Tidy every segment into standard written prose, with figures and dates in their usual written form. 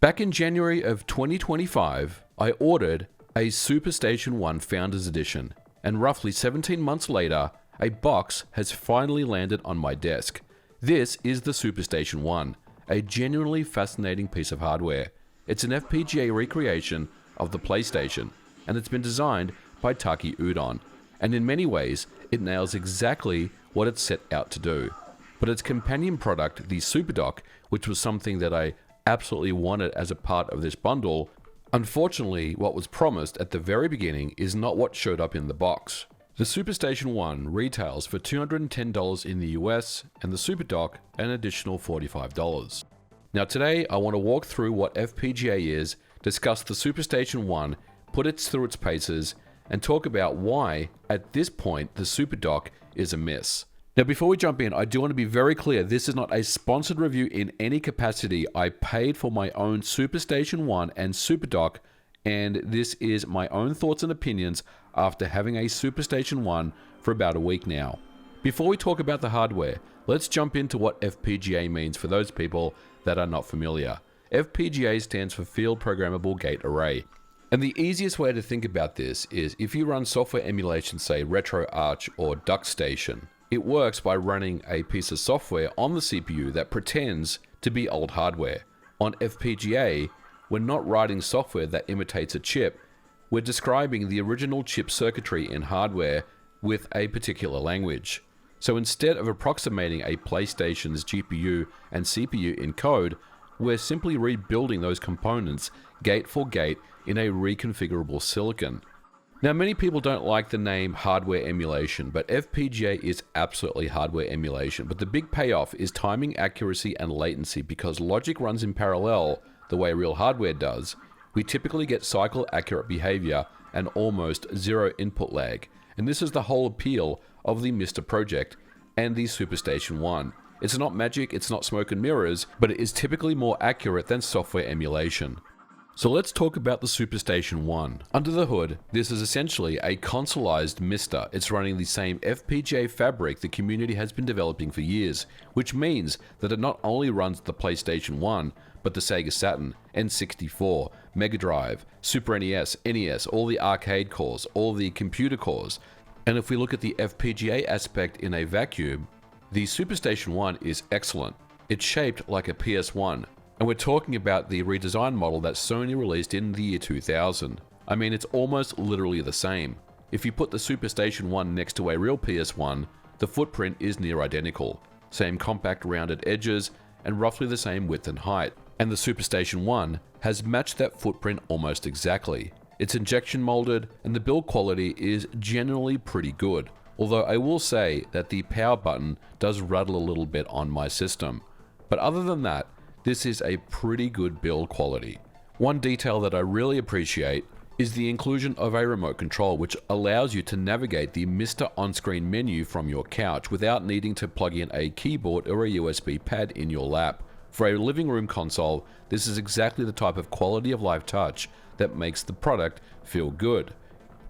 Back in January of 2025, I ordered a SuperStation One Founders Edition, and roughly 17 months later, a box has finally landed on my desk. This is the SuperStation One, a genuinely fascinating piece of hardware. It's an FPGA recreation of the PlayStation, and it's been designed by Taki Udon, and in many ways, it nails exactly what it's set out to do. But its companion product, the SuperDock, which was something that I absolutely wanted as a part of this bundle, unfortunately, what was promised at the very beginning is not what showed up in the box. The SuperStation One retails for $210 in the US, and the SuperDock an additional $45. Now today, I want to walk through what FPGA is, discuss the SuperStation One, put it through its paces, and talk about why, at this point, the SuperDock is a miss. Now before we jump in, I do want to be very clear, this is not a sponsored review in any capacity. I paid for my own SuperStation One and SuperDock, and this is my own thoughts and opinions after having a SuperStation One for about a week now. Before we talk about the hardware, let's jump into what FPGA means for those people that are not familiar. FPGA stands for Field Programmable Gate Array. And the easiest way to think about this is if you run software emulation, say RetroArch or DuckStation, it works by running a piece of software on the CPU that pretends to be old hardware. On FPGA, we're not writing software that imitates a chip, we're describing the original chip circuitry in hardware with a particular language. So instead of approximating a PlayStation's GPU and CPU in code, we're simply rebuilding those components gate for gate in a reconfigurable silicon. Now, many people don't like the name hardware emulation, but FPGA is absolutely hardware emulation. But the big payoff is timing, accuracy, and latency. Because logic runs in parallel the way real hardware does, we typically get cycle accurate behavior and almost zero input lag. And this is the whole appeal of the MiSTer project and the SuperStation One. It's not magic, it's not smoke and mirrors, but it is typically more accurate than software emulation. So let's talk about the SuperStation One. Under the hood, this is essentially a consoleized MiSTer. It's running the same FPGA fabric the community has been developing for years, which means that it not only runs the PlayStation One, but the Sega Saturn, N64, Mega Drive, Super NES, NES, all the arcade cores, all the computer cores. And if we look at the FPGA aspect in a vacuum, the SuperStation One is excellent. It's shaped like a PS1. And we're talking about the redesigned model that Sony released in the year 2000. I mean, it's almost literally the same. If you put the SuperStation One next to a real PS1, the footprint is near identical. Same compact rounded edges, and roughly the same width and height. And the SuperStation One has matched that footprint almost exactly. It's injection molded, and the build quality is generally pretty good. Although I will say that the power button does rattle a little bit on my system. But other than that, this is a pretty good build quality. One detail that I really appreciate is the inclusion of a remote control, which allows you to navigate the MiSTer on-screen menu from your couch without needing to plug in a keyboard or a USB pad in your lap. For a living room console, this is exactly the type of quality of life touch that makes the product feel good.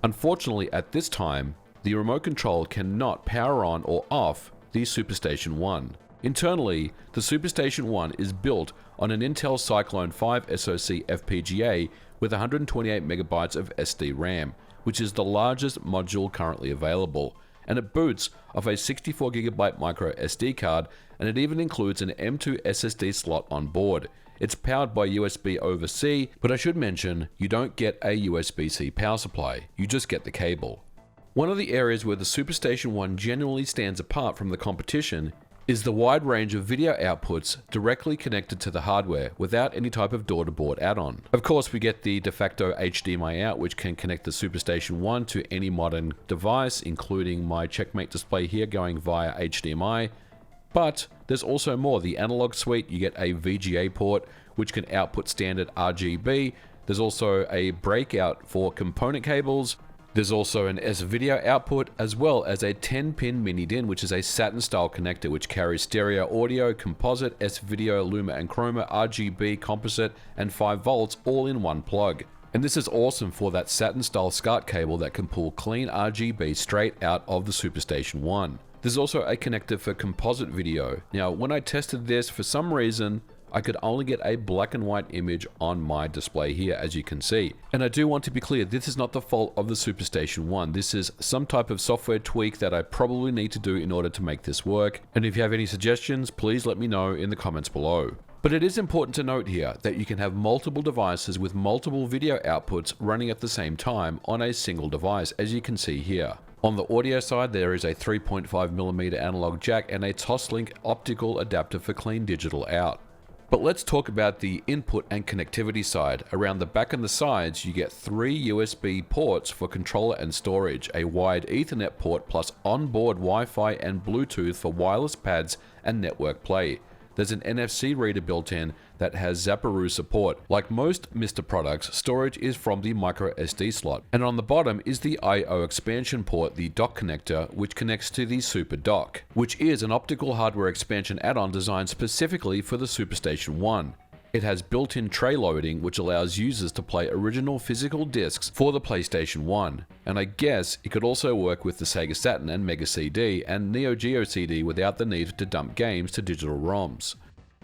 Unfortunately, at this time, the remote control cannot power on or off the SuperStation One. Internally, the SuperStation One is built on an Intel Cyclone 5 SoC FPGA with 128 MB of SD RAM, which is the largest module currently available, and it boots off a 64 GB micro SD card, and it even includes an M2 SSD slot on board. It's powered by USB over C, but I should mention you don't get a USB-C power supply, you just get the cable. One of the areas where the SuperStation One genuinely stands apart from the competition is the wide range of video outputs directly connected to the hardware without any type of door-to-board add-on. Of course, we get the de facto HDMI out, which can connect the SuperStation One to any modern device, including my Checkmate display here going via HDMI. But there's also more. The analog suite, you get a VGA port, which can output standard RGB. There's also a breakout for component cables. There's also an S-Video output, as well as a 10-pin mini DIN, which is a Saturn-style connector, which carries stereo audio, composite, S-Video, Luma and Chroma, RGB, composite, and 5 volts all in one plug. And this is awesome for that Saturn-style SCART cable that can pull clean RGB straight out of the SuperStation One. There's also a connector for composite video. Now, when I tested this, for some reason, I could only get a black and white image on my display here, as you can see. And I do want to be clear, this is not the fault of the SuperStation One. This is some type of software tweak that I probably need to do in order to make this work. And if you have any suggestions, please let me know in the comments below. But it is important to note here that you can have multiple devices with multiple video outputs running at the same time on a single device, as you can see here. On the audio side, there is a 3.5mm analog jack and a Toslink optical adapter for clean digital out. But let's talk about the input and connectivity side. Around the back and the sides, you get 3 USB ports for controller and storage, a wide Ethernet port plus onboard Wi-Fi and Bluetooth for wireless pads and network play. There's an NFC reader built in that has Zapparoo support. Like most Mr. products, storage is from the micro SD slot. And on the bottom is the I/O expansion port, the dock connector, which connects to the SuperDock, which is an optical hardware expansion add-on designed specifically for the SuperStation One. It has built-in tray loading, which allows users to play original physical discs for the PlayStation 1. And I guess it could also work with the Sega Saturn and Mega CD and Neo Geo CD without the need to dump games to digital ROMs.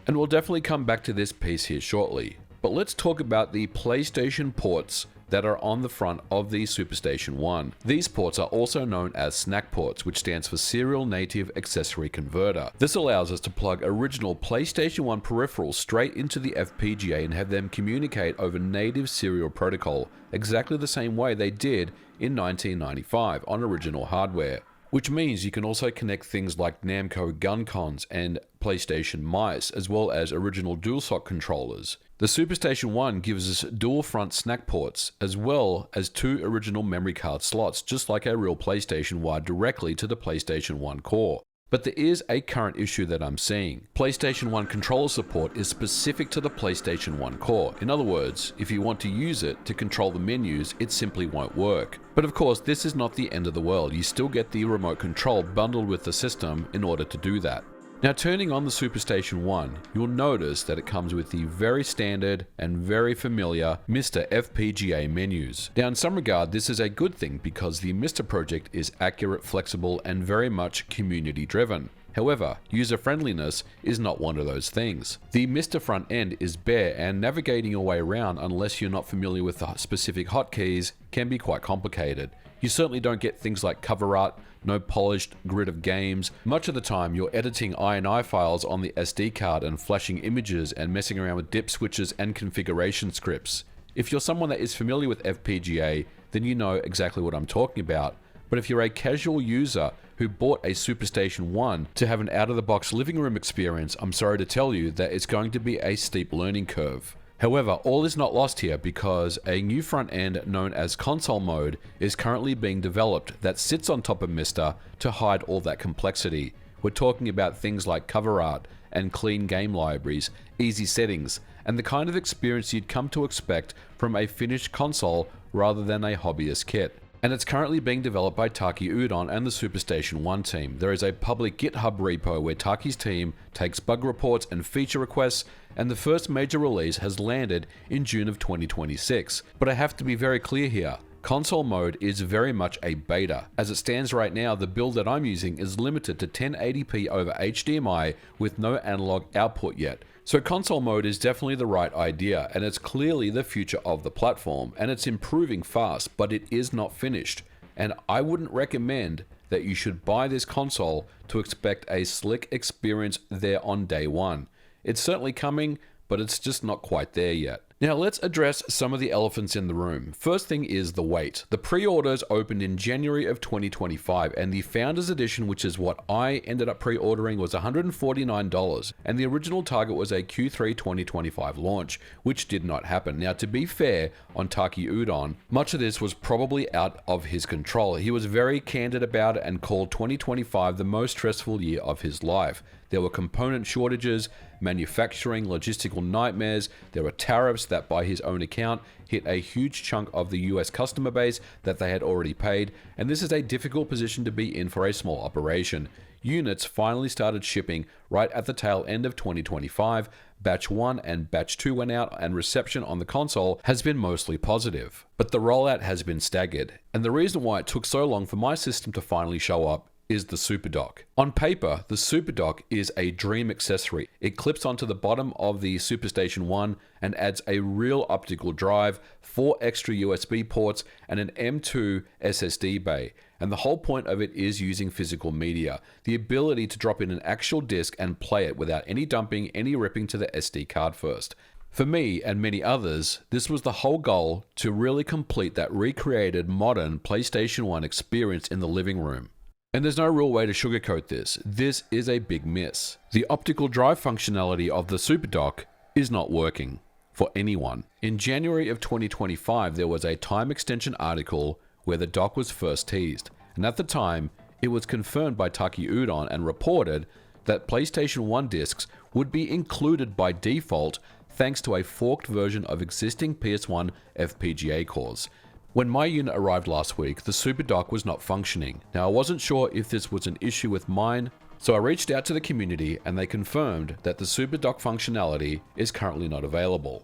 And we'll definitely come back to this piece here shortly. But let's talk about the PlayStation ports that are on the front of the SuperStation One. These ports are also known as snack ports, which stands for Serial Native Accessory Converter. This allows us to plug original PlayStation 1 peripherals straight into the FPGA and have them communicate over native serial protocol, exactly the same way they did in 1995 on original hardware. Which means you can also connect things like Namco gun cons and PlayStation mice, as well as original DualShock controllers. The SuperStation One gives us dual front snack ports, as well as 2 original memory card slots, just like a real PlayStation wired directly to the PlayStation 1 core. But there is a current issue that I'm seeing. PlayStation 1 controller support is specific to the PlayStation 1 core. In other words, if you want to use it to control the menus, it simply won't work. But of course, this is not the end of the world. You still get the remote control bundled with the system in order to do that. Now, turning on the SuperStation One, you'll notice that it comes with the very standard and very familiar Mr. FPGA menus. Now, in some regard, this is a good thing because the Mr. project is accurate, flexible, and very much community driven. However, user-friendliness is not one of those things. The Mr. front end is bare, and navigating your way around unless you're not familiar with the specific hotkeys can be quite complicated. You certainly don't get things like cover art, no polished grid of games. Much of the time you're editing INI files on the SD card and flashing images and messing around with dip switches and configuration scripts. If you're someone that is familiar with FPGA, then you know exactly what I'm talking about. But if you're a casual user who bought a SuperStation One to have an out-of-the-box living room experience, I'm sorry to tell you that it's going to be a steep learning curve. However, all is not lost here because a new front end known as console mode is currently being developed that sits on top of Mr. to hide all that complexity. We're talking about things like cover art and clean game libraries, easy settings, and the kind of experience you'd come to expect from a finished console rather than a hobbyist kit. And it's currently being developed by Taki Udon and the SuperStation One team. There is a public GitHub repo where Taki's team takes bug reports and feature requests, and the first major release has landed in June of 2026. But I have to be very clear here. Console mode is very much a beta. As it stands right now, the build that I'm using is limited to 1080p over HDMI with no analog output yet. So console mode is definitely the right idea, and it's clearly the future of the platform, and it's improving fast, but it is not finished. And I wouldn't recommend that you should buy this console to expect a slick experience there on day one. It's certainly coming, but it's just not quite there yet. Now let's address some of the elephants in the room. First thing is the wait. The pre-orders opened in January of 2025, and the Founders Edition, which is what I ended up pre-ordering, was $149, and the original target was a Q3 2025 launch, which did not happen. Now, to be fair on Taki Udon, much of this was probably out of his control. He was very candid about it and called 2025 the most stressful year of his life. There were component shortages, manufacturing, logistical nightmares, there were tariffs that by his own account hit a huge chunk of the US customer base that they had already paid, and this is a difficult position to be in for a small operation. Units finally started shipping right at the tail end of 2025. Batch 1 and Batch 2 went out, and reception on the console has been mostly positive. But the rollout has been staggered, and the reason why it took so long for my system to finally show up is the SuperDock. On paper, the SuperDock is a dream accessory. It clips onto the bottom of the SuperStation One and adds a real optical drive, 4 extra USB ports, and an M.2 SSD bay. And the whole point of it is using physical media, the ability to drop in an actual disc and play it without any dumping, any ripping to the SD card first. For me and many others, this was the whole goal, to really complete that recreated modern PlayStation 1 experience in the living room. And there's no real way to sugarcoat this. This is a big miss. The optical drive functionality of the SuperDock is not working for anyone. In January of 2025, there was a time extension article where the dock was first teased. And at the time, it was confirmed by Taki Udon and reported that PlayStation 1 discs would be included by default thanks to a forked version of existing PS1 FPGA cores. When my unit arrived last week, the SuperDock was not functioning. Now, I wasn't sure if this was an issue with mine, so I reached out to the community and they confirmed that the SuperDock functionality is currently not available.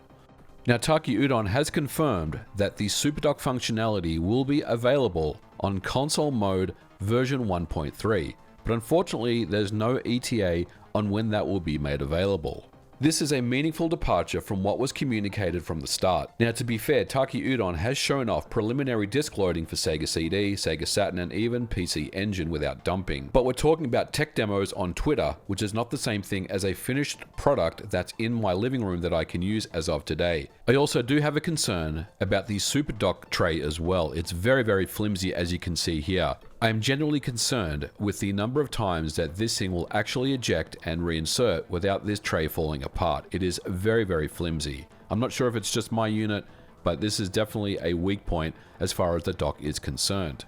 Now, Taki Udon has confirmed that the SuperDock functionality will be available on console mode version 1.3, but unfortunately there's no ETA on when that will be made available. This is a meaningful departure from what was communicated from the start. Now, to be fair, Taki Udon has shown off preliminary disc loading for Sega CD, Sega Saturn, and even PC Engine without dumping. But we're talking about tech demos on Twitter, which is not the same thing as a finished product that's in my living room that I can use as of today. I also do have a concern about the SuperDock tray as well. It's very, very flimsy, as you can see here. I am genuinely concerned with the number of times that this thing will actually eject and reinsert without this tray falling apart. It is very, very flimsy. I'm not sure if it's just my unit, but this is definitely a weak point as far as the dock is concerned.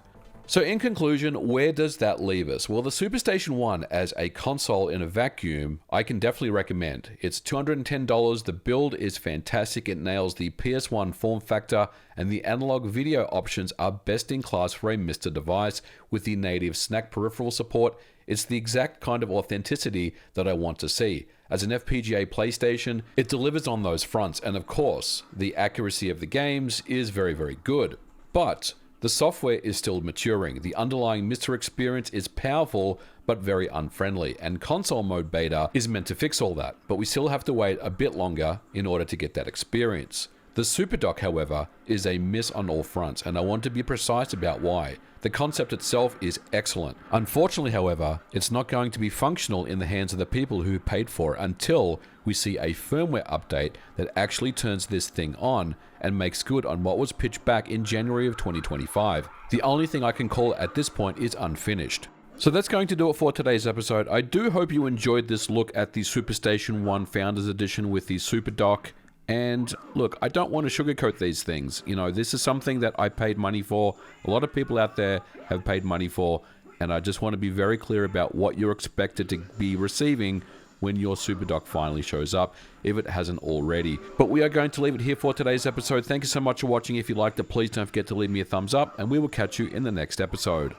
So in conclusion, where does that leave us? Well, the SuperStation 1 as a console in a vacuum, I can definitely recommend. It's $210. The build is fantastic. It nails the PS1 form factor, and the analog video options are best in class for a MiSTer device with the native snack peripheral support. It's the exact kind of authenticity that I want to see. As an FPGA PlayStation, it delivers on those fronts, and of course, the accuracy of the games is very, very good. But the software is still maturing. The underlying MiSTer experience is powerful, but very unfriendly, and console mode beta is meant to fix all that, but we still have to wait a bit longer in order to get that experience. The SuperDock, however, is a miss on all fronts, and I want to be precise about why. The concept itself is excellent. Unfortunately, however, it's not going to be functional in the hands of the people who paid for it until we see a firmware update that actually turns this thing on and makes good on what was pitched back in January of 2025. The only thing I can call it at this point is unfinished. So that's going to do it for today's episode. I do hope you enjoyed this look at the SuperStation 1 Founders Edition with the SuperDock. And look, I don't want to sugarcoat these things. You know, this is something that I paid money for. A lot of people out there have paid money for, and I just want to be very clear about what you're expected to be receiving when your SuperDock finally shows up, if it hasn't already. But we are going to leave it here for today's episode. Thank you so much for watching. If you liked it, please don't forget to leave me a thumbs up, and we will catch you in the next episode.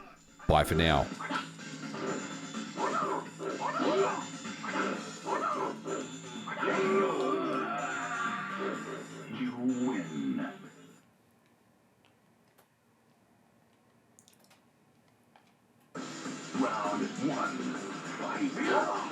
Bye for now. Round one, fight!